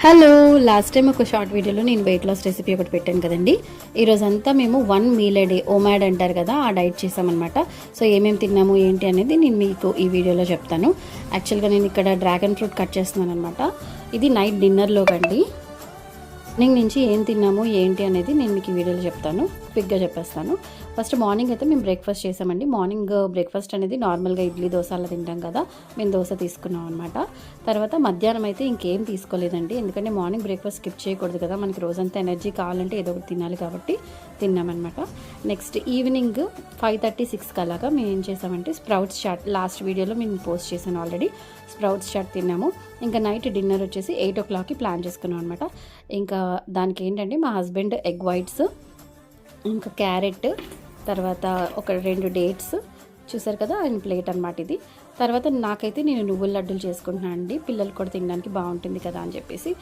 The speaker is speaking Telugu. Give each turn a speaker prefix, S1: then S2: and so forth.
S1: హలో, లాస్ట్ టైం ఒక షార్ట్ వీడియోలో నేను వెయిట్ లాస్ రెసిపీ ఒకటి పెట్టాను కదండి. ఈరోజంతా మేము 1 మీల్ ఏ డే ఓమాడ్ అంటారు కదా, ఆ డైట్ చేసామన్నమాట. సో ఏమేమి తిన్నాము ఏంటి అనేది నేను మీకు ఈ వీడియోలో చెప్తాను. యాక్చువల్గా నేను ఇక్కడ డ్రాగన్ ఫ్రూట్ కట్ చేస్తున్నాను అనమాట. ఇది నైట్ డిన్నర్లో కండి. మార్నింగ్ నుంచి ఏం తిన్నాము ఏంటి అనేది నేను మీకు ఈ వీడియోలో చెప్తాను, క్విక్గా చెప్పేస్తాను. ఫస్ట్ మార్నింగ్ అయితే మేము బ్రేక్ఫాస్ట్ చేసామండి. మార్నింగ్ బ్రేక్ఫాస్ట్ అనేది నార్మల్గా ఇడ్లీ దోశ అలా తింటాం కదా, మేము దోశ తీసుకున్నాం అనమాట. తర్వాత మధ్యాహ్నం అయితే ఇంకేం తీసుకోలేదండి, ఎందుకంటే మార్నింగ్ బ్రేక్ఫాస్ట్ స్కిప్ చేయకూడదు కదా, మనకి రోజంతా ఎనర్జీ కావాలంటే ఏదో ఒకటి తినాలి కాబట్టి తిన్నామన్నమాట. నెక్స్ట్ ఈవినింగ్ 5:30-6 అలాగా మేము ఏం చేసామంటే స్ప్రౌట్స్ చాట్, లాస్ట్ వీడియోలో మేము పోస్ట్ చేశాను ఆల్రెడీ. స్ప్రౌట్స్ చాట్ తిన్నాము. ఇంకా నైట్ డిన్నర్ వచ్చేసి 8 o'clockకి ప్లాన్ చేసుకున్నాం అనమాట. ఇంకా దానికి ఏంటంటే మా హస్బెండ్ ఎగ్ వైట్స్, ఇంకా క్యారెట్, తర్వాత ఒక 2 డేట్స్ చూసారు కదా, ఆయన ప్లేట్ అనమాట ఇది. తర్వాత నాకైతే నేను నువ్వుల లడ్డూలు చేసుకుంటున్నాను అండి, పిల్లలు కూడా తినడానికి బాగుంటుంది కదా అని చెప్పేసి.